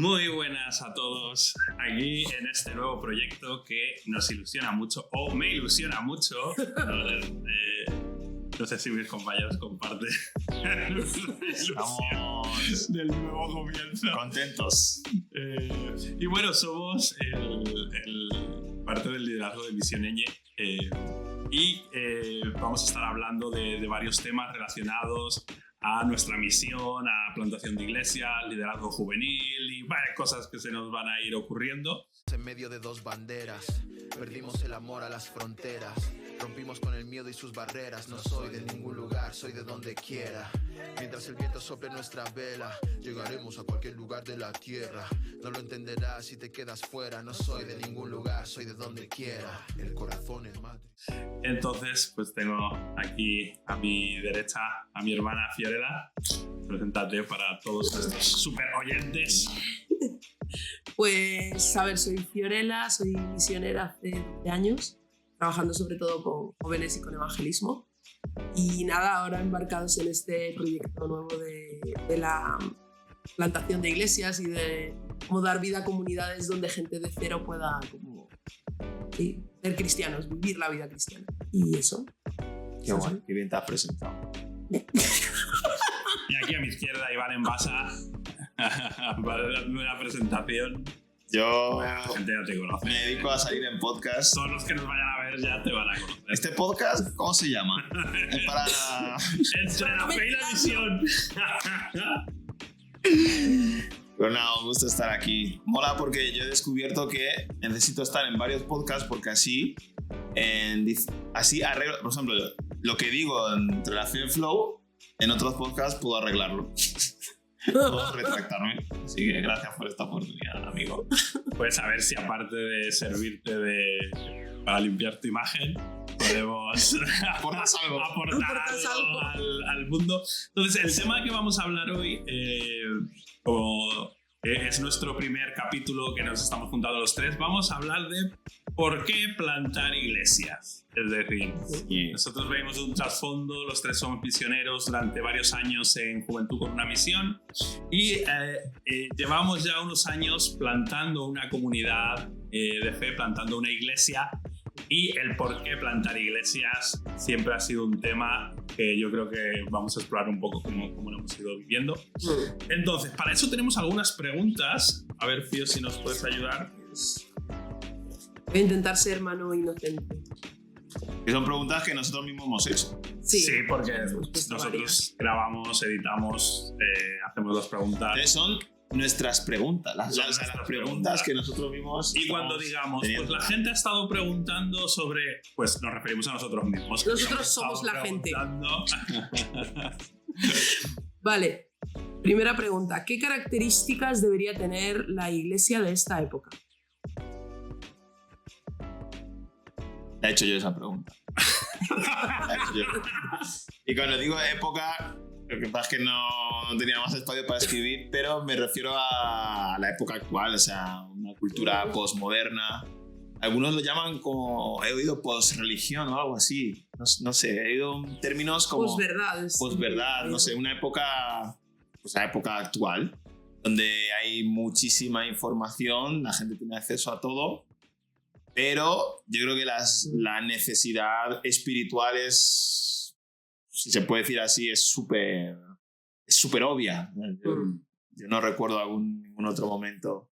Muy buenas a todos, aquí en este nuevo proyecto que nos ilusiona mucho, o me ilusiona mucho. No sé si mis compañeros comparten Estamos del nuevo comienzo. contentos. Y bueno, somos parte del liderazgo de Misión Ñ. Y vamos a estar hablando de varios temas relacionados a nuestra misión, a plantación de iglesias, liderazgo juvenil y varias cosas que se nos van a ir ocurriendo. En medio de dos banderas, perdimos el amor a las fronteras, rompimos con el miedo y sus barreras. No soy de ningún lugar, soy de donde quiera. Mientras el viento sople nuestra vela, llegaremos a cualquier lugar de la tierra. No lo entenderás si te quedas fuera. No soy de ningún lugar, soy de donde quiera. El corazón es madre. Entonces, pues tengo aquí a mi derecha a mi hermana Fiorella. Preséntate para todos nuestros super oyentes. Pues, a ver, soy Fiorella, soy misionera hace 12 años, trabajando sobre todo con jóvenes y con evangelismo. Y nada, ahora embarcados en este proyecto nuevo de la plantación de iglesias y de cómo dar vida a comunidades donde gente de cero pueda como, sí, ser cristianos, vivir la vida cristiana. Y eso. Qué guay, qué bien te has presentado. Y aquí a mi izquierda Iván Envasa para darme una presentación. Yo La gente ya te conoce. me dedico a salir en podcast. Todos los que nos vayan a ver ya te van a conocer. ¿Este podcast cómo se llama? Es para... Entre la fe y la misión. Pero nada, un gusto estar aquí. Mola porque yo he descubierto que necesito estar en varios podcasts porque así arreglo, por ejemplo, lo que digo en Relación Flow, en otros podcasts puedo arreglarlo. Puedo retractarme. Así que gracias por esta oportunidad, amigo. Pues a ver si aparte de servirte para limpiar tu imagen, podemos Aportas algo. aportar algo al mundo. Entonces, el tema que vamos a hablar hoy, como es nuestro primer capítulo que nos estamos juntando los tres, vamos a hablar de por qué plantar iglesias. Es decir, nosotros venimos de un trasfondo, los tres somos misioneros durante varios años en Juventud con una Misión y llevamos ya unos años plantando una comunidad de fe, plantando una iglesia, y el por qué plantar iglesias siempre ha sido un tema que yo creo que vamos a explorar un poco cómo lo hemos ido viviendo. Entonces, para eso tenemos algunas preguntas. A ver, Fío, si nos puedes ayudar. Voy a intentar ser mano inocente. Que son preguntas que nosotros mismos hemos hecho. Sí, porque pues nosotros grabamos, editamos, hacemos las preguntas. Entonces son nuestras preguntas, las Nuestras preguntas que nosotros mismos Y cuando digamos, pues la gente ha estado preguntando sobre, pues nos referimos a nosotros mismos. Nosotros somos la gente. Preguntando. Vale, primera pregunta. ¿Qué características debería tener la iglesia de esta época? He hecho yo esa pregunta. Y cuando digo época, lo que pasa es que no tenía más espacio para escribir, pero me refiero a la época actual, o sea, una cultura postmoderna. Algunos lo llaman como, he oído post-religión o algo así. No sé, he oído términos como... Posverdad, no sé, una época, pues la época actual, donde hay muchísima información, la gente tiene acceso a todo. Pero yo creo que la necesidad espiritual es, si se puede decir así, es súper obvia. Yo no recuerdo ningún otro momento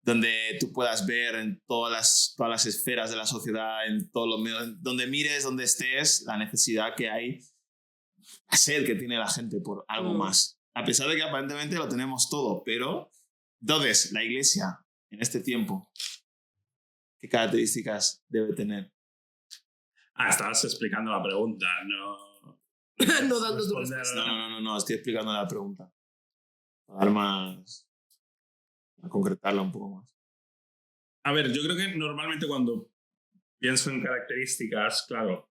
donde tú puedas ver en todas las esferas de la sociedad, en todos los medios, donde mires, donde estés, la necesidad que hay, la sed que tiene la gente por algo más. A pesar de que aparentemente lo tenemos todo, pero entonces la iglesia en este tiempo, ¿qué características debe tener? Estabas explicando la pregunta, no No dando tu responder, respuesta. No, estoy explicando la pregunta. Para dar más, a concretarla un poco más. A ver, yo creo que normalmente cuando pienso en características, claro,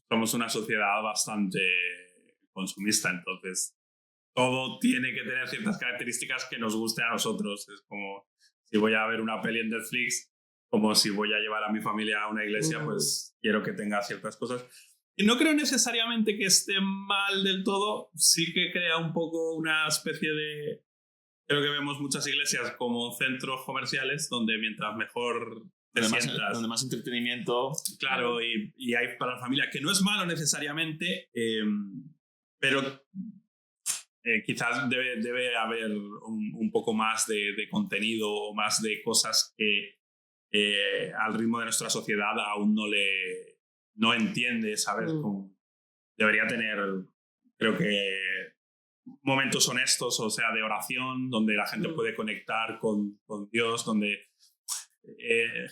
somos una sociedad bastante consumista, entonces todo tiene que tener ciertas características que nos guste a nosotros. Es como si voy a ver una peli en Netflix, como si voy a llevar a mi familia a una iglesia, pues quiero que tenga ciertas cosas. Y no creo necesariamente que esté mal del todo, sí que crea un poco una especie de creo que vemos muchas iglesias como centros comerciales donde mientras mejor te sientas. Donde más entretenimiento. Claro, y hay para la familia, que no es malo necesariamente, pero quizás debe haber un poco más de contenido o más de cosas que al ritmo de nuestra sociedad aún no entiende, ¿sabes? Debería tener, creo que, momentos honestos, o sea, de oración, donde la gente puede conectar con Dios, donde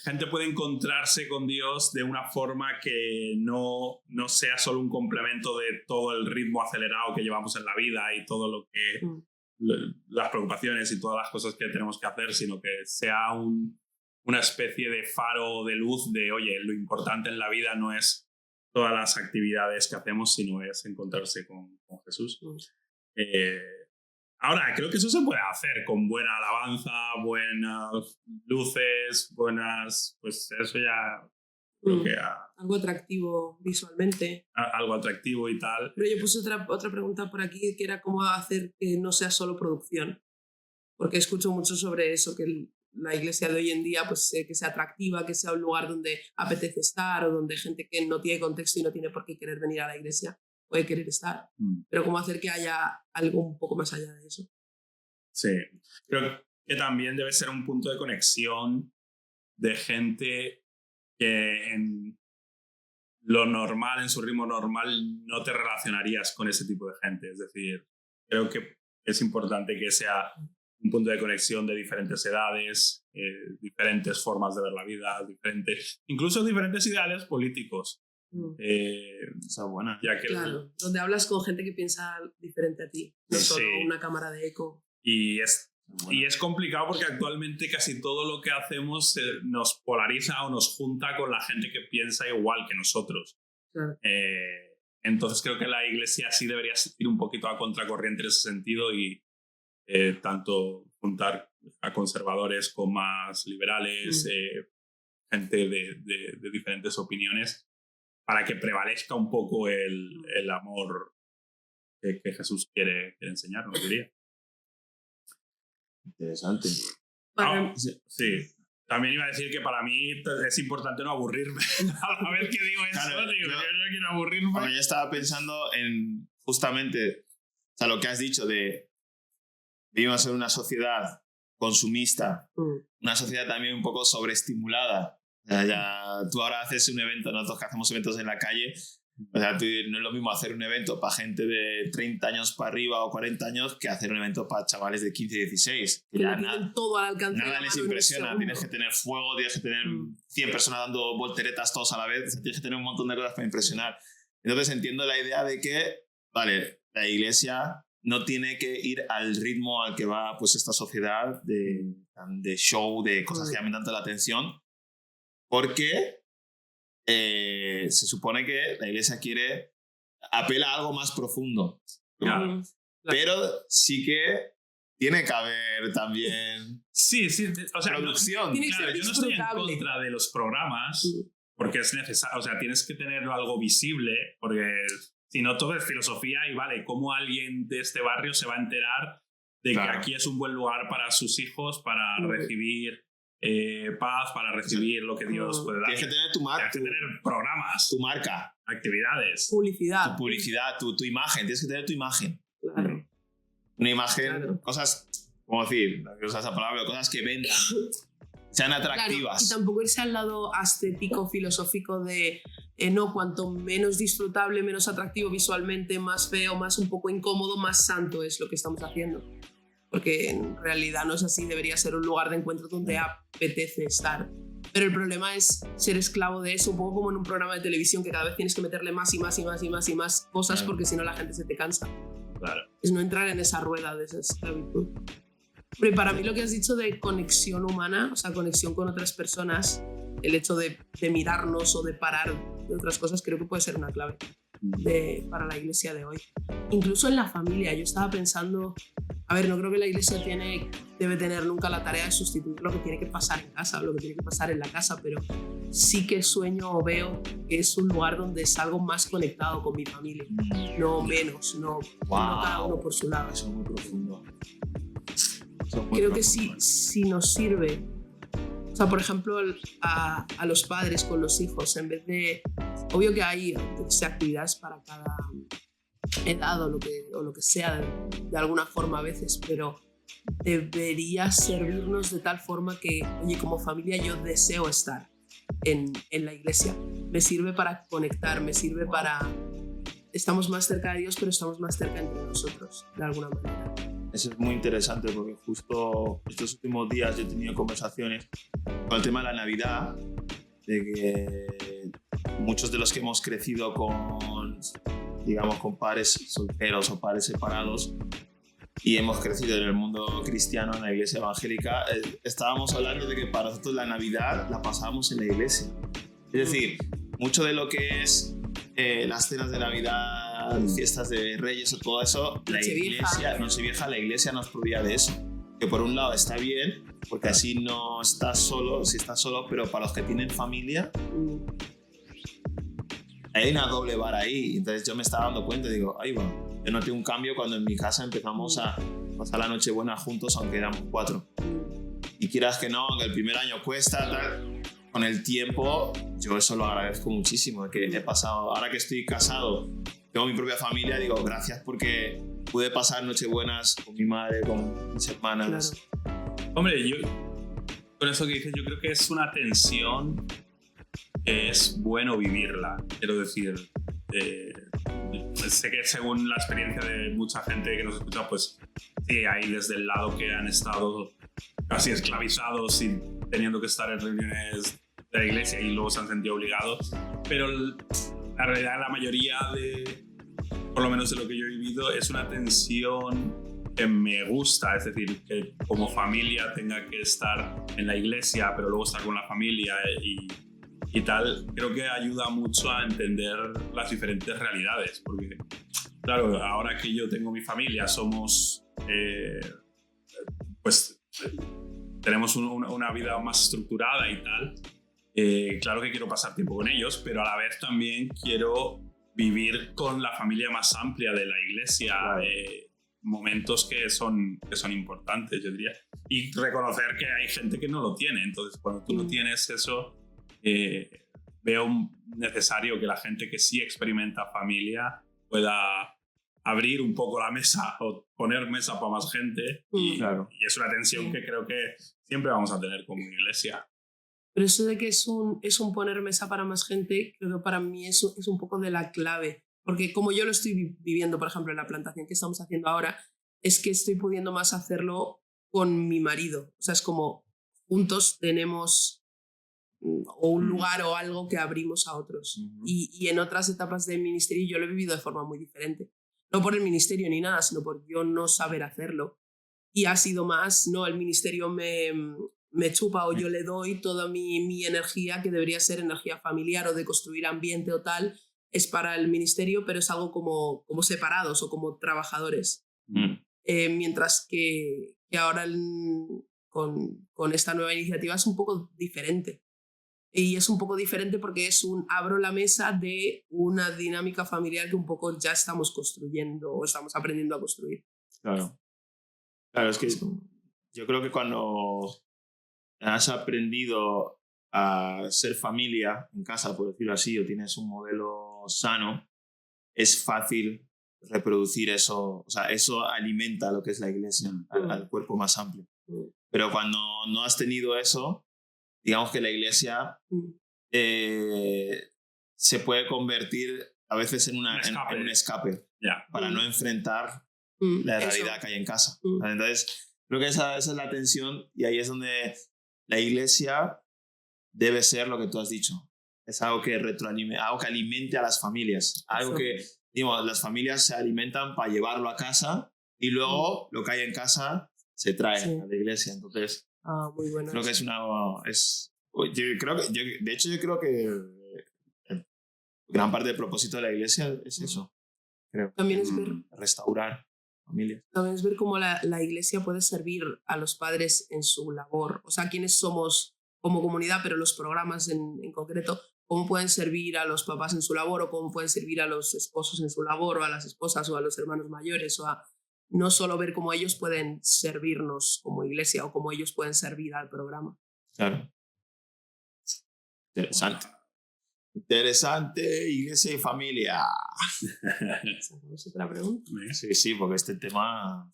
gente puede encontrarse con Dios de una forma que no sea solo un complemento de todo el ritmo acelerado que llevamos en la vida y todo lo que las preocupaciones y todas las cosas que tenemos que hacer, sino que sea una especie de faro de luz de, oye, lo importante en la vida no es todas las actividades que hacemos, sino es encontrarse con Jesús. Ahora, creo que eso se puede hacer con buena alabanza, buenas luces, pues eso ya creo que algo atractivo visualmente. Algo atractivo y tal. Pero yo puse otra pregunta por aquí, que era cómo hacer que no sea solo producción. Porque escucho mucho sobre eso, que la iglesia de hoy en día, pues que sea atractiva, que sea un lugar donde apetece estar o donde gente que no tiene contexto y no tiene por qué querer venir a la iglesia puede querer estar. Pero cómo hacer que haya algo un poco más allá de eso. Sí, creo que también debe ser un punto de conexión de gente que en lo normal, en su ritmo normal, no te relacionarías con ese tipo de gente. Es decir, creo que es importante que sea un punto de conexión de diferentes edades, diferentes formas de ver la vida, incluso diferentes ideales políticos. Esa buena. Ya que claro, donde hablas con gente que piensa diferente a ti, no solo una cámara de eco. Y es complicado porque actualmente casi todo lo que hacemos nos polariza o nos junta con la gente que piensa igual que nosotros. Claro. Entonces creo que la iglesia sí debería ir un poquito a contracorriente en ese sentido y tanto juntar a conservadores con más liberales, gente de diferentes opiniones, para que prevalezca un poco el amor que Jesús quiere enseñarnos, diría. Interesante. Sí. También iba a decir que para mí es importante no aburrirme. A la vez que digo eso, claro, yo no quiero aburrirme. Bueno, yo estaba pensando en justamente, o sea, lo que has dicho de vivimos en una sociedad consumista, una sociedad también un poco sobreestimulada. O sea, tú ahora haces un evento, nosotros que hacemos eventos en la calle, o sea, no es lo mismo hacer un evento para gente de 30 años para arriba o 40 años que hacer un evento para chavales de 15 y 16. Que ya todo al alcance. Nada les impresiona, tienes que tener fuego, tienes que tener 100 personas dando volteretas todos a la vez, o sea, tienes que tener un montón de cosas para impresionar. Entonces entiendo la idea de que, vale, la iglesia no tiene que ir al ritmo al que va pues esta sociedad de show, de cosas que llaman tanto la atención, porque se supone que la iglesia apela a algo más profundo. Claro. Pero sí que tiene que haber también sí, o sea, producción. Claro, yo no estoy en contra de los programas porque es necesario, o sea, tienes que tener algo visible porque si no todo es filosofía y vale, ¿cómo alguien de este barrio se va a enterar de que aquí es un buen lugar para sus hijos para recibir paz, para recibir lo que Dios puede dar? Tienes que tener tu marca. Tienes que tener programas. Tu marca. Actividades. Publicidad. Tu publicidad, tu imagen. Tienes que tener tu imagen. Claro. Una imagen, cosas, ¿cómo decir? No usas esa palabra, cosas que vendan, sean atractivas. Claro, y tampoco irse al lado estético, filosófico de no, cuanto menos disfrutable, menos atractivo visualmente, más feo, más un poco incómodo, más santo es lo que estamos haciendo. Porque en realidad no es así, debería ser un lugar de encuentro donde apetece estar. Pero el problema es ser esclavo de eso, un poco como en un programa de televisión que cada vez tienes que meterle más y más y más y más y más cosas porque si no la gente se te cansa. Claro. Es no entrar en esa rueda de esa esclavitud. Pero para mí lo que has dicho de conexión humana, o sea, conexión con otras personas, el hecho de mirarnos o de parar de otras cosas, creo que puede ser una clave para la iglesia de hoy. Incluso en la familia, yo estaba pensando, a ver, no creo que la iglesia debe tener nunca la tarea de sustituir lo que tiene que pasar en casa o lo que tiene que pasar en la casa, pero sí que sueño o veo que es un lugar donde salgo más conectado con mi familia, no menos, no cada uno por su lado. Eso es muy profundo. creo que si nos sirve, o sea, por ejemplo, a los padres con los hijos, en vez de... Obvio que hay actividades para cada edad o lo que sea, de alguna forma a veces, pero debería servirnos de tal forma que, oye, como familia yo deseo estar en la iglesia. Me sirve para conectar, me sirve para... Estamos más cerca de Dios, pero estamos más cerca entre nosotros, de alguna manera. Eso es muy interesante porque justo estos últimos días yo he tenido conversaciones con el tema de la Navidad, de que muchos de los que hemos crecido con, digamos, con padres solteros o padres separados y hemos crecido en el mundo cristiano, en la iglesia evangélica, estábamos hablando de que para nosotros la Navidad la pasábamos en la iglesia. Es decir, mucho de lo que es las cenas de Navidad, fiestas de Reyes o todo eso, la iglesia nos proveía de eso. Que por un lado está bien, porque así no estás solo, si estás solo, pero para los que tienen familia, hay una doble vara ahí. Entonces yo me estaba dando cuenta y digo, ay, bueno, yo noté un cambio cuando en mi casa empezamos a pasar la Nochebuena juntos, aunque éramos 4. Y quieras que no, aunque el primer año cuesta, tal, con el tiempo yo eso lo agradezco muchísimo, que he pasado, ahora que estoy casado, tengo mi propia familia, digo, gracias porque pude pasar Nochebuenas con mi madre, con mis hermanas. Claro. Hombre, yo con eso que dices, yo creo que es una tensión que es bueno vivirla. Quiero decir, sé que según la experiencia de mucha gente que nos escucha, pues sí, hay desde el lado que han estado casi esclavizados y teniendo que estar en reuniones de la iglesia y luego se han sentido obligados, pero la realidad, la mayoría por lo menos de lo que yo he vivido, es una tensión que me gusta, es decir, que como familia tenga que estar en la iglesia, pero luego estar con la familia y tal, creo que ayuda mucho a entender las diferentes realidades, porque claro, ahora que yo tengo mi familia, somos, pues tenemos una vida más estructurada y tal, claro que quiero pasar tiempo con ellos, pero a la vez también quiero vivir con la familia más amplia de la iglesia, momentos que son importantes, yo diría. Y reconocer que hay gente que no lo tiene. Entonces, cuando tú no tienes eso, veo necesario que la gente que sí experimenta familia pueda abrir un poco la mesa o poner mesa para más gente. Y es una tensión que creo que siempre vamos a tener como iglesia. Pero eso de que es un poner mesa para más gente, creo que para mí es un poco de la clave. Porque como yo lo estoy viviendo, por ejemplo, en la plantación que estamos haciendo ahora, es que estoy pudiendo más hacerlo con mi marido. O sea, es como juntos tenemos o un lugar o algo que abrimos a otros. Y en otras etapas del ministerio yo lo he vivido de forma muy diferente. No por el ministerio ni nada, sino por yo no saber hacerlo. Y ha sido más, no, el ministerio me chupa o yo le doy toda mi energía, que debería ser energía familiar o de construir ambiente o tal, es para el ministerio, pero es algo como separados o como trabajadores. Mientras que ahora con esta nueva iniciativa es un poco diferente. Y es un poco diferente porque abro la mesa de una dinámica familiar que un poco ya estamos construyendo o estamos aprendiendo a construir. Claro, es que yo creo que cuando has aprendido a ser familia en casa, por decirlo así, o tienes un modelo sano, es fácil reproducir eso. O sea, eso alimenta lo que es la iglesia, al cuerpo más amplio. Pero cuando no has tenido eso, digamos que la iglesia se puede convertir a veces en un escape para no enfrentar la realidad que hay en casa. Entonces, creo que esa es la tensión, y ahí es donde la iglesia debe ser lo que tú has dicho. Es algo que algo que alimente a las familias. Algo que, digamos, las familias se alimentan para llevarlo a casa y luego lo que hay en casa se trae a la iglesia. Entonces, muy bueno. Creo que yo creo que gran parte del propósito de la iglesia es eso. Creo. También es restaurar familias. También es ver cómo la iglesia puede servir a los padres en su labor. O sea, quiénes somos como comunidad, pero los programas en concreto, cómo pueden servir a los papás en su labor, o cómo pueden servir a los esposos en su labor, o a las esposas, o a los hermanos mayores, o a no solo ver cómo ellos pueden servirnos como iglesia o cómo ellos pueden servir al programa. Claro. Interesante. Interesante, iglesia y familia. ¿Esa es otra pregunta? Sí, porque este tema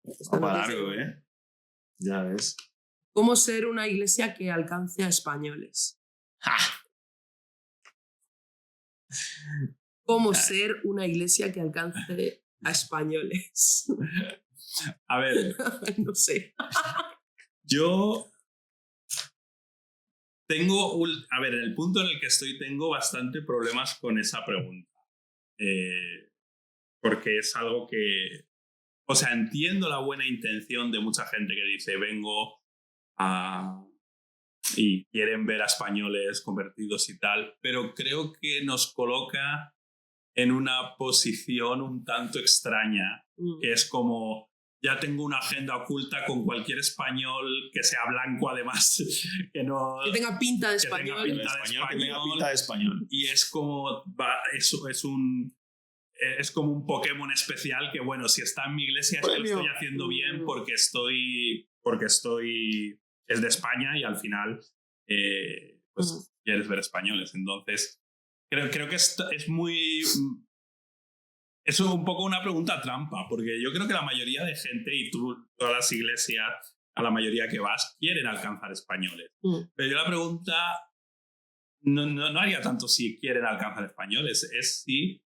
Esta va para noticia. largo, ¿eh? Ya ves. ¿Cómo ser una iglesia que alcance a españoles? ¡Ja! ¿Cómo ser una iglesia que alcance a españoles? A ver, No sé. yo tengo, a ver, en el punto en el que estoy tengo bastante problemas con esa pregunta. Porque es algo que, o sea, entiendo la buena intención de mucha gente que dice, vengo y quieren ver a españoles convertidos y tal, pero creo que nos coloca en una posición un tanto extraña, que es como, ya tengo una agenda oculta con cualquier español que sea blanco además, que no... Que tenga pinta de que tenga español. pinta El de español que tenga español. pinta de español. Y es como, es como un Pokémon especial que, bueno, si está en mi iglesia es que lo Premio. estoy haciendo bien porque es de España y al final pues quieres ver españoles. Entonces, creo que es muy... Es un poco una pregunta trampa, porque yo creo que la mayoría de gente, y tú, todas las iglesias, a la mayoría que vas, quieren alcanzar españoles. Pero yo la pregunta no haría tanto si quieren alcanzar españoles, es si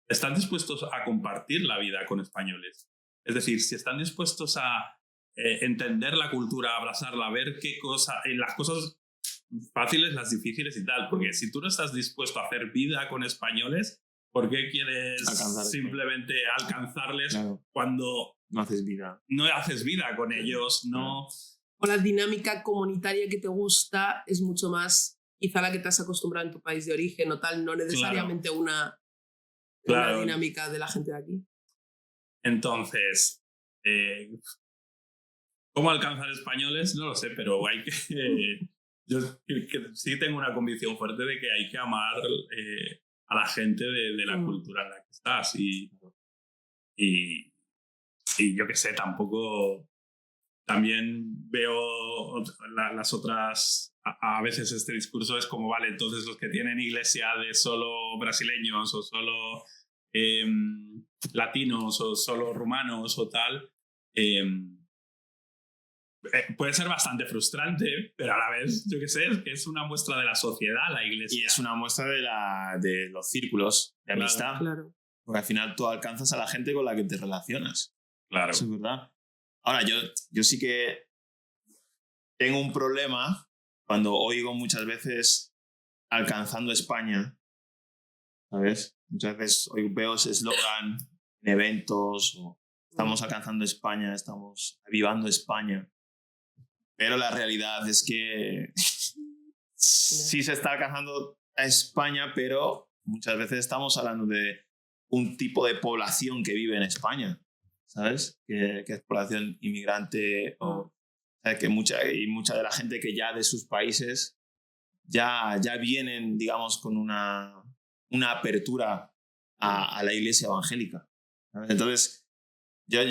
están dispuestos a compartir la vida con españoles. Es decir, si están dispuestos a entender la cultura, abrazarla, ver qué cosa, las cosas fáciles, las difíciles y tal. Porque si tú no estás dispuesto a hacer vida con españoles, ¿por qué quieres simplemente alcanzarles cuando no haces vida? No haces vida con ellos, no... O la dinámica comunitaria que te gusta es mucho más quizá la que te has acostumbrado en tu país de origen o tal, no necesariamente una dinámica de la gente de aquí. Entonces, ¿cómo alcanzar españoles? No lo sé, pero hay que... yo sí tengo una convicción fuerte de que hay que amar a la gente de la cultura en la que estás y yo qué sé, tampoco... También veo las otras... A veces este discurso es como, vale, entonces los que tienen iglesia de solo brasileños o solo latinos o solo rumanos o tal, puede ser bastante frustrante, pero a la vez, yo qué sé, es que es una muestra de la sociedad, la iglesia. Y es una muestra de los círculos de amistad. Claro. Porque al final tú alcanzas a la gente con la que te relacionas. Claro. Eso es verdad. Ahora, yo sí que tengo un problema cuando oigo muchas veces alcanzando España, ¿sabes? Muchas veces veo ese eslogan en eventos, o estamos alcanzando España, estamos avivando España. Pero la realidad es que sí se está alcanzando a España, pero muchas veces estamos hablando de un tipo de población que vive en España, ¿sabes? Que es población inmigrante o sea, que mucha de la gente que ya de sus países ya vienen, digamos, con una apertura a la iglesia evangélica, ¿sabes? Entonces, ya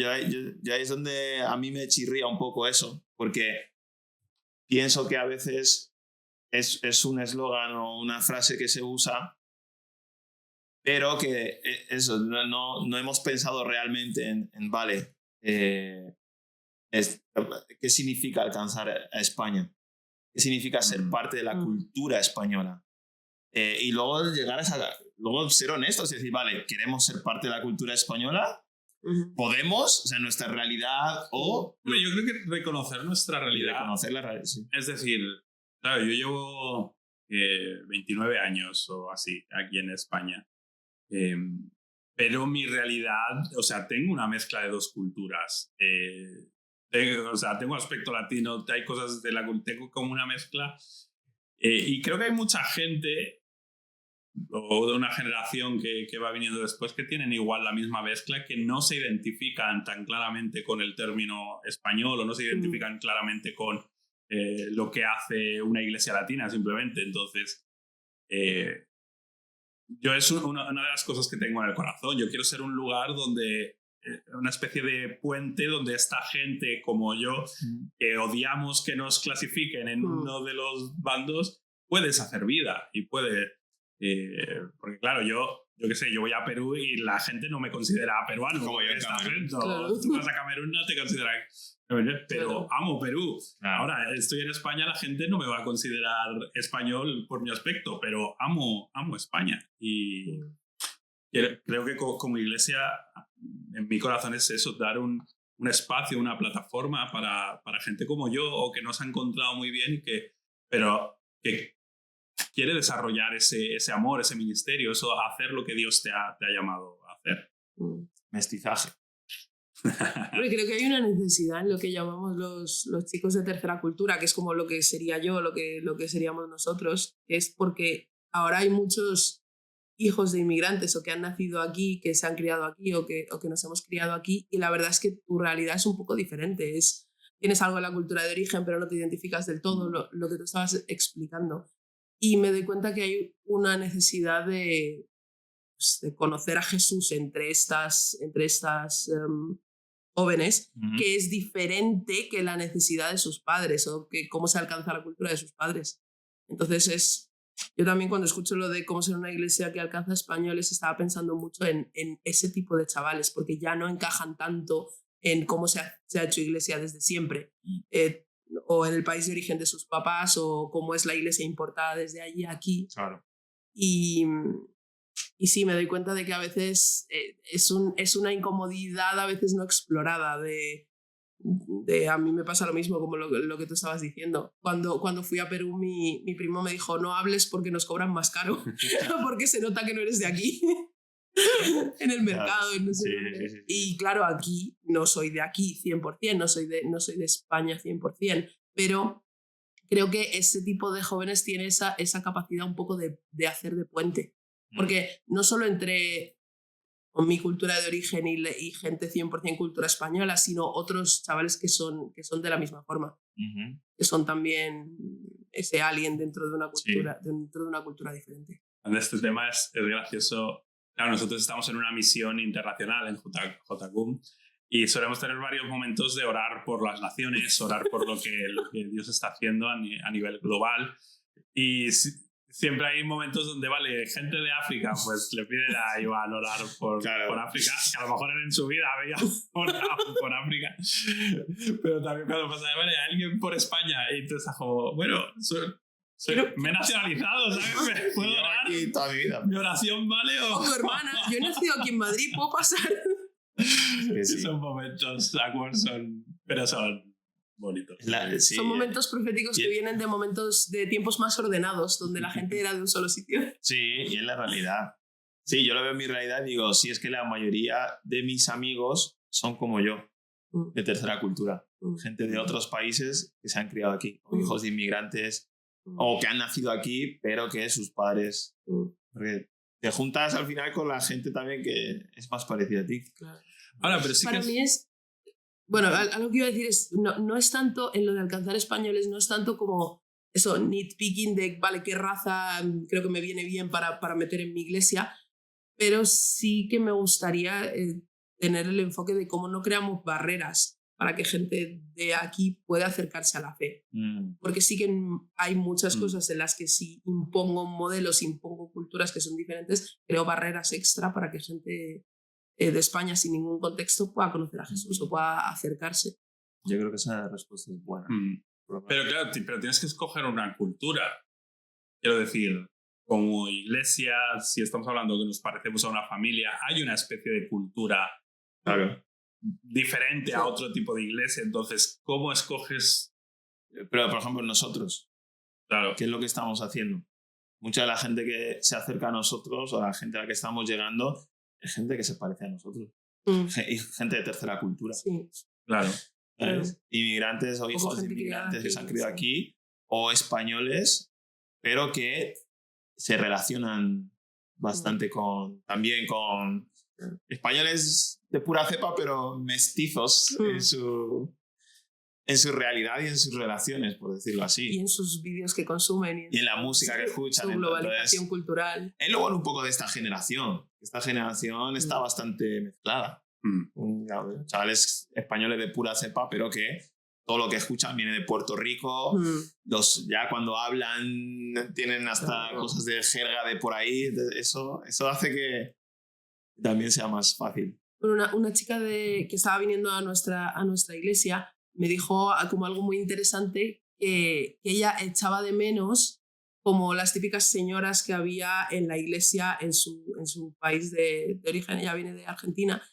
es donde a mí me chirría un poco eso, porque pienso que a veces es un eslogan o una frase que se usa, pero que eso, no hemos pensado realmente en vale, ¿qué significa alcanzar a España? ¿Qué significa ser parte de la cultura española? Y luego luego ser honestos y decir, vale, ¿queremos ser parte de la cultura española? ¿Podemos? O sea, nuestra realidad o... Yo creo que reconocer nuestra realidad. Reconocer la realidad, sí. Es decir, claro, yo llevo 29 años o así aquí en España. Pero mi realidad, o sea, tengo una mezcla de dos culturas. Tengo aspecto latino, hay cosas de tengo como una mezcla. Y creo que hay mucha gente o de una generación que va viniendo después que tienen igual la misma mezcla, que no se identifican tan claramente con el término español o no se identifican claramente con lo que hace una iglesia latina simplemente. Entonces, yo es una de las cosas que tengo en el corazón. Yo quiero ser un lugar donde una especie de puente donde esta gente como yo, que odiamos que nos clasifiquen en uno de los bandos, puedes hacer vida y puede... porque claro, yo qué sé, yo voy a Perú y la gente no me considera peruano. Como yo en Camerún. Claro. Tú vas a Camerún, no te consideran... Pero Claro. amo Perú. Claro. Ahora, estoy en España, la gente no me va a considerar español por mi aspecto, pero amo España. Y creo que como iglesia, en mi corazón es eso, dar un espacio, una plataforma para gente como yo, o que no se ha encontrado muy bien, pero que quiere desarrollar ese amor, ese ministerio, eso, hacer lo que Dios te ha llamado a hacer. Mestizaje. Porque creo que hay una necesidad en lo que llamamos los chicos de tercera cultura, que es como lo que sería yo, lo que seríamos nosotros, es porque ahora hay muchos hijos de inmigrantes o que han nacido aquí, que se han criado aquí o que nos hemos criado aquí, y la verdad es que tu realidad es un poco diferente. Tienes algo de la cultura de origen, pero no te identificas del todo, lo que tú estabas explicando. Y me doy cuenta que hay una necesidad de conocer a Jesús entre estas jóvenes, que es diferente que la necesidad de sus padres o que cómo se alcanza la cultura de sus padres. Entonces yo también cuando escucho lo de cómo ser una iglesia que alcanza españoles estaba pensando mucho en ese tipo de chavales, porque ya no encajan tanto en cómo se ha hecho iglesia desde siempre, o en el país de origen de sus papás, o cómo es la iglesia importada desde allí a aquí. Claro. Y sí, me doy cuenta de que a veces es una incomodidad a veces no explorada de a mí me pasa lo mismo como lo que tú estabas diciendo. Cuando fui a Perú, mi primo me dijo, no hables porque nos cobran más caro, porque se nota que no eres de aquí, en el mercado. Claro. No sé Sí. Y claro, aquí no soy de aquí 100%, no soy de España 100%, pero creo que ese tipo de jóvenes tiene esa capacidad un poco de hacer de puente. Porque no solo entre mi cultura de origen y gente 100% cultura española, sino otros chavales que son de la misma forma, que son también ese alien dentro de una cultura diferente. Este tema es gracioso. Claro, nosotros estamos en una misión internacional en JCUM y solemos tener varios momentos de orar por las naciones, orar por lo que Dios está haciendo a nivel global. Y siempre hay momentos donde, vale, gente de África, pues le piden a Iván orar por África, que a lo mejor en su vida había orado por África. Pero también cuando pasa, vale, alguien por España, y entonces como, bueno, me he nacionalizado, ¿sabes? ¿Puedo orar? Aquí toda mi vida. ¿Mi oración vale o...? Tu hermana, yo he nacido aquí en Madrid, ¿puedo pasar? Sí. Son momentos awkward, pero son bonitos. Sí. Son momentos proféticos que vienen de momentos de tiempos más ordenados, donde la gente era de un solo sitio. Sí, y es la realidad. Sí, yo lo veo en mi realidad y digo, sí, es que la mayoría de mis amigos son como yo, de tercera cultura. Gente de otros países que se han criado aquí, o hijos de inmigrantes, o que han nacido aquí, pero que sus padres... Porque te juntas al final con la gente también que es más parecida a ti. Claro. Ahora, pero sí Para mí es... Bueno, algo que iba a decir es, no es tanto, en lo de alcanzar españoles, no es tanto como eso, nitpicking de, vale, qué raza creo que me viene bien para meter en mi iglesia, pero sí que me gustaría tener el enfoque de cómo no creamos barreras para que gente de aquí pueda acercarse a la fe. Porque sí que hay muchas cosas en las que si impongo modelos, impongo culturas que son diferentes, creo barreras extra para que gente de España sin ningún contexto pueda conocer a Jesús o pueda acercarse. Yo creo que esa respuesta es buena. Pero claro, pero tienes que escoger una cultura. Quiero decir, como iglesia, si estamos hablando que nos parecemos a una familia, hay una especie de cultura diferente a otro tipo de iglesia. Entonces, ¿cómo escoges? Pero, por ejemplo, nosotros, Claro. ¿qué es lo que estamos haciendo? Mucha de la gente que se acerca a nosotros o la gente a la que estamos llegando es gente que se parece a nosotros. Y gente de tercera cultura. Sí. Claro. Inmigrantes o hijos de inmigrantes que se han criado aquí, o españoles, pero que se relacionan bastante también con españoles de pura cepa, pero mestizos en su realidad y en sus relaciones, por decirlo así. Y en sus vídeos que consumen. Y en la música que escuchan. Su globalización cultural. Es lo bueno un poco de esta generación. Esta generación está bastante mezclada. Chavales españoles de pura cepa, pero que todo lo que escuchan viene de Puerto Rico. Ya cuando hablan tienen hasta cosas de jerga de por ahí. Eso hace que también sea más fácil. Una chica que estaba viniendo a nuestra iglesia me dijo como algo muy interesante, que ella echaba de menos como las típicas señoras que había en la iglesia en su país de origen. Ella viene de Argentina.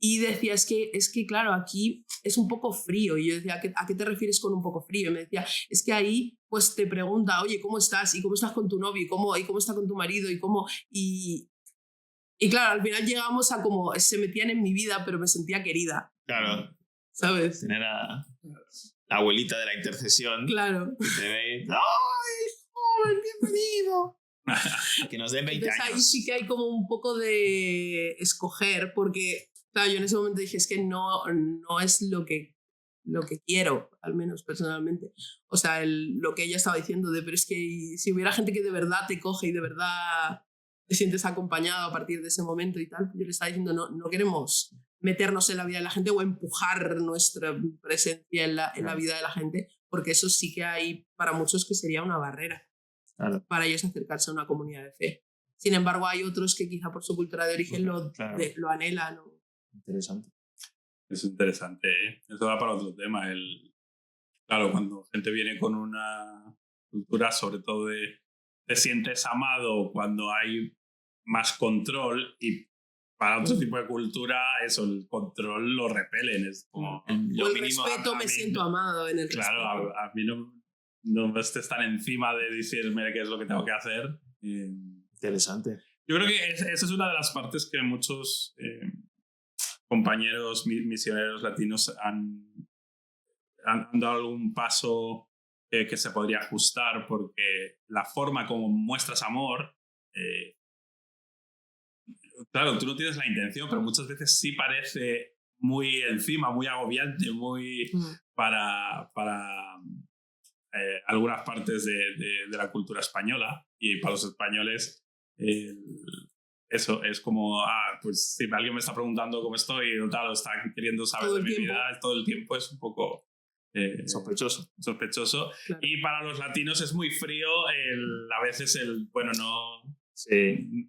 Y decía, es que claro, aquí es un poco frío. Y yo decía, ¿a qué te refieres con un poco frío? Y me decía, es que ahí pues te pregunta, oye, ¿cómo estás? ¿Y cómo estás con tu novio? ¿Y cómo está con tu marido? Y claro, al final llegamos a como se metían en mi vida, pero me sentía querida. Claro. ¿Sabes? Tener a la abuelita de la intercesión. Claro. Que te ve, ¡ay, joven, bienvenido! Que nos den 20 Entonces, años. ahí sí que hay como un poco de escoger, porque claro, yo en ese momento dije, es que no es lo que quiero, al menos personalmente. O sea, lo que ella estaba diciendo pero es que si hubiera gente que de verdad te coge y de verdad te sientes acompañado a partir de ese momento y tal, yo le estaba diciendo, no queremos meternos en la vida de la gente o empujar nuestra presencia en la vida de la gente, porque eso sí que hay para muchos que sería una barrera para ellos acercarse a una comunidad de fe. Sin embargo, hay otros que quizá por su cultura de origen lo anhelan. Interesante. Es interesante, ¿eh? Eso va para otro tema. Claro, cuando gente viene con una cultura, sobre todo te sientes amado cuando hay más control, y para otro tipo de cultura eso, el control lo repelen. Es como, el respeto, me siento amado en el respeto. Claro, a mí no estés tan encima de decirme qué es lo que tengo que hacer. Interesante. Yo creo que esa es una de las partes que muchos compañeros misioneros latinos han dado algún paso que se podría ajustar, porque la forma como muestras amor, claro, tú no tienes la intención, pero muchas veces sí parece muy encima, muy agobiante, muy para algunas partes de la cultura española, y para los españoles eso es como, pues si alguien me está preguntando cómo estoy o tal, o está queriendo saber de mi vida todo el tiempo, es un poco sospechoso. Claro. Y para los latinos es muy frío a veces bueno, no,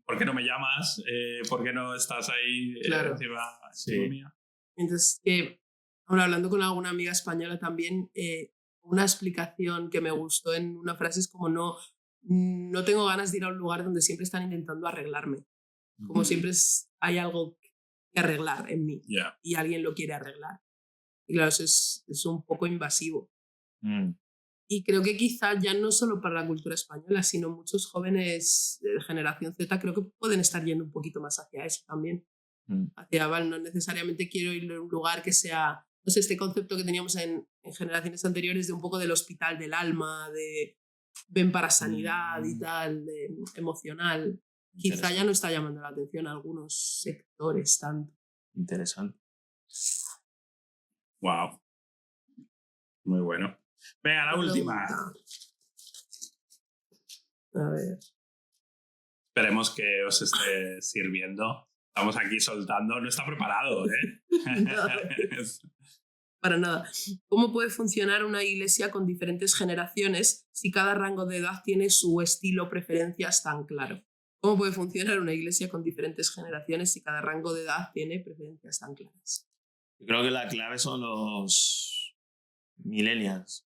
¿por qué no me llamas? ¿Por qué no estás ahí encima mía? Entonces, hablando con alguna amiga española también, una explicación que me gustó en una frase es como, no tengo ganas de ir a un lugar donde siempre están intentando arreglarme. Como siempre hay algo que arreglar en mí y alguien lo quiere arreglar. Y claro, eso es un poco invasivo. Y creo que quizá ya no solo para la cultura española, sino muchos jóvenes de generación Z creo que pueden estar yendo un poquito más hacia eso también. Hacia, no necesariamente quiero ir a un lugar que sea, no sé, este concepto que teníamos en generaciones anteriores de un poco del hospital del alma, de ven para sanidad y tal, emocional. Quizá ya no está llamando la atención a algunos sectores tanto. Interesante. Wow. Muy bueno. Venga, la última. A ver. Esperemos que os esté sirviendo. Estamos aquí soltando. No está preparado, ¿eh? No, para nada. ¿Cómo puede funcionar una iglesia con diferentes generaciones si cada rango de edad tiene su estilo o preferencias tan claro? ¿Cómo puede funcionar una iglesia con diferentes generaciones si cada rango de edad tiene preferencias tan claras? Yo creo que la clave son los millennials.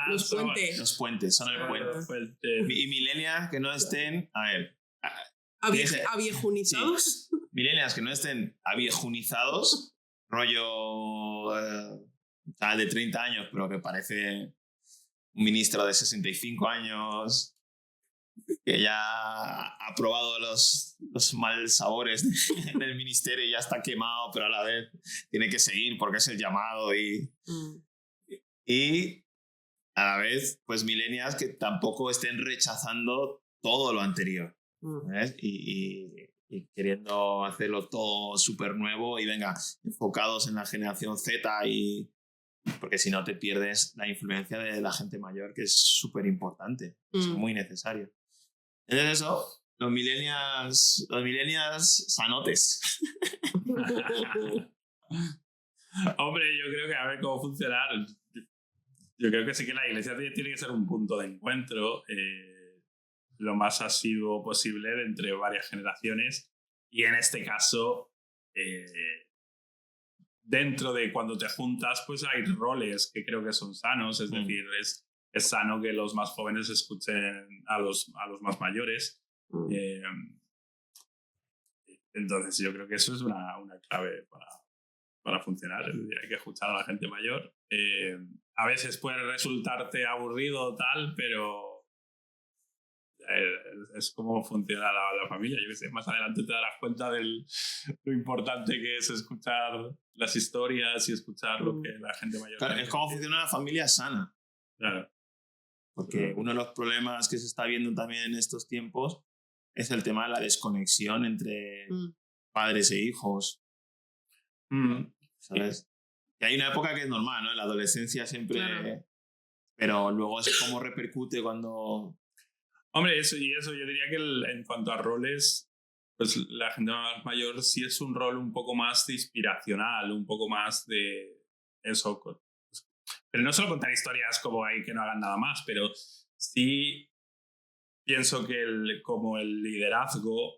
Los puentes. Los puentes, son el puente. Y millennials que no estén, aviejunizados. Sí. Millennials que no estén aviejunizados, rollo de 30 años, pero que parece un ministro de 65 años que ya ha probado los mal sabores del ministerio y ya está quemado, pero a la vez tiene que seguir porque es el llamado y a la vez pues millennials que tampoco estén rechazando todo lo anterior, ¿ves? Y queriendo hacerlo todo súper nuevo y venga, enfocados en la generación Z, porque si no te pierdes la influencia de la gente mayor, que es súper importante, es muy necesario. Entonces eso, Los millennials sanotes. Hombre, yo creo que a ver cómo funcionar. Yo creo que sí que la iglesia tiene que ser un punto de encuentro lo más asiduo posible entre varias generaciones. Y en este caso, dentro de cuando te juntas, pues hay roles que creo que son sanos. Es decir, es sano que los más jóvenes escuchen a los más mayores. Entonces yo creo que eso es una clave para funcionar. Es decir, hay que escuchar a la gente mayor. A veces puede resultarte aburrido o tal, pero es como funciona la familia. Yo qué sé, más adelante te darás cuenta de lo importante que es escuchar las historias y escuchar lo que la gente mayor... Claro, es como funciona una familia sana. Claro. Porque uno de los problemas que se está viendo también en estos tiempos es el tema de la desconexión entre padres e hijos. ¿Sabes? Y hay una época que es normal, ¿no? En la adolescencia siempre... Claro. Pero luego es como repercute cuando... Hombre, eso yo diría que en cuanto a roles, pues la gente más mayor sí es un rol un poco más de inspiracional, un poco más de eso. Pero no solo contar historias como hay que no hagan nada más, pero sí pienso que como el liderazgo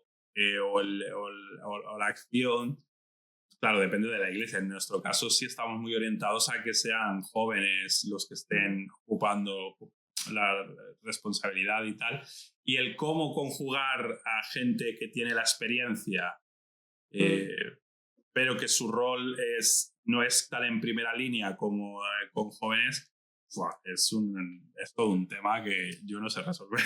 o la acción, claro, depende de la iglesia. En nuestro caso sí estamos muy orientados a que sean jóvenes los que estén ocupando la responsabilidad y tal, y el cómo conjugar a gente que tiene la experiencia, pero que su rol no es tan en primera línea como con jóvenes, es todo un tema que yo no sé resolver.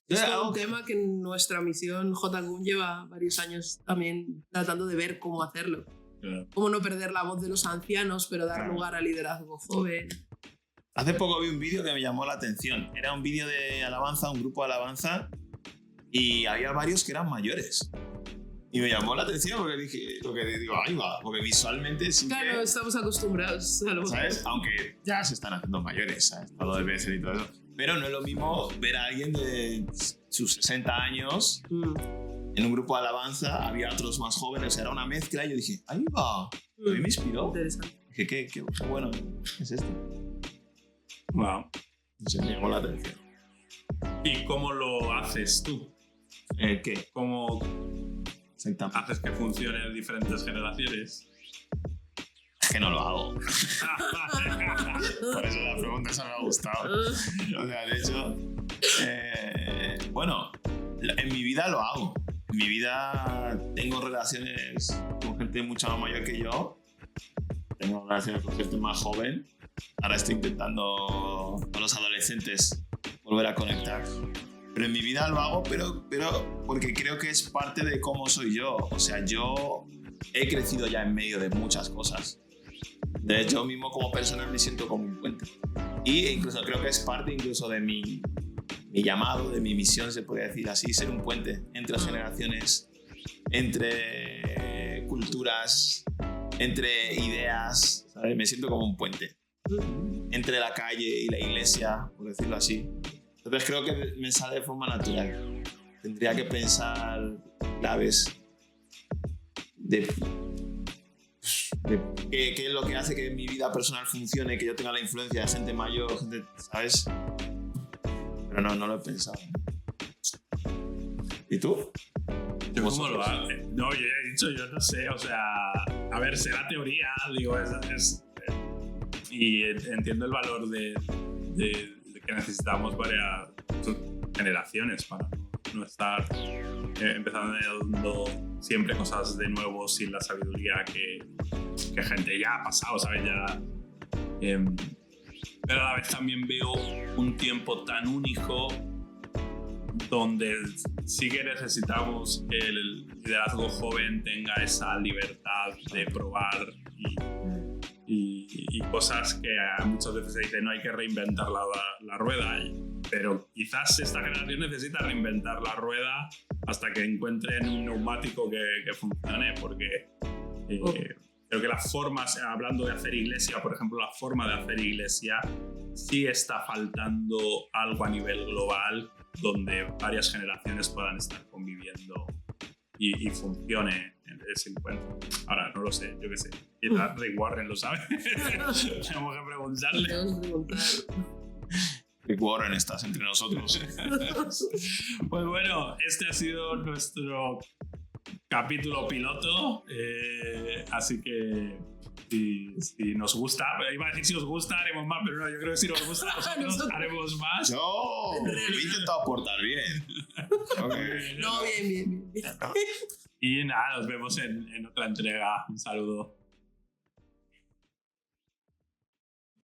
Es todo un tema que en nuestra misión JCUN lleva varios años también tratando de ver cómo hacerlo. Claro. Cómo no perder la voz de los ancianos, pero dar lugar al liderazgo joven. Hace poco vi un vídeo que me llamó la atención. Era un vídeo de alabanza, un grupo de alabanza, y había varios que eran mayores. Y me llamó la atención porque digo, ahí va, porque visualmente sí. Claro, estamos acostumbrados a lo ¿sabes? Aunque ya se están haciendo mayores, ¿sabes? Todo el BS y todo eso. Pero no es lo mismo ver a alguien de sus 60 años en un grupo de alabanza, había otros más jóvenes, era una mezcla, y yo dije, ahí va. A mí me inspiró. Interesante. Dije, qué bueno es esto. Wow. Se me llamó la atención. ¿Y cómo lo haces tú? ¿Qué? ¿Cómo haces que funcione en diferentes generaciones? Es que no lo hago. Por eso la pregunta esa me ha gustado. O sea, de hecho, bueno, en mi vida lo hago. En mi vida tengo relaciones con gente mucho más mayor que yo. Tengo relaciones con gente más joven. Ahora estoy intentando con los adolescentes volver a conectar. Pero en mi vida lo hago, pero porque creo que es parte de cómo soy yo. O sea, yo he crecido ya en medio de muchas cosas. De hecho, yo mismo como persona me siento como un puente. Y incluso creo que es parte incluso de mi llamado, de mi misión, se podría decir así, ser un puente entre las generaciones, entre culturas, entre ideas, ¿sabes? Me siento como un puente entre la calle y la iglesia, por decirlo así. Entonces creo que me sale de forma natural. Tendría que pensar claves de qué es lo que hace que mi vida personal funcione, que yo tenga la influencia de gente mayor, gente, ¿sabes? Pero no lo he pensado. ¿Y tú? ¿Yo cómo lo hago? No, yo ya he dicho, yo no sé, o sea, a ver, será teoría, digo, y entiendo el valor de que necesitamos varias generaciones para no estar empezando siempre cosas de nuevo sin la sabiduría que gente ya ha pasado, ¿sabes? Pero a la vez también veo un tiempo tan único donde sí que necesitamos que el liderazgo joven tenga esa libertad de probar y cosas que muchas veces se dice no hay que reinventar la rueda, pero quizás esta generación necesita reinventar la rueda hasta que encuentren un neumático que funcione, porque creo que las formas, hablando de hacer iglesia, por ejemplo, la forma de hacer iglesia, sí está faltando algo a nivel global donde varias generaciones puedan estar conviviendo y funcione ese encuentro. Ahora, no lo sé, yo qué sé. Quizás Rick Warren lo sabe. Tenemos que preguntarle. Rick Warren, estás entre nosotros. Pues bueno, este ha sido nuestro capítulo piloto. Así que si nos gusta, iba a decir si os gusta haremos más, pero no, yo creo que si nos gusta nosotros haremos más. Yo he intentado aportar bien. Okay. No, bien. Y nada, nos vemos en otra entrega. Un saludo.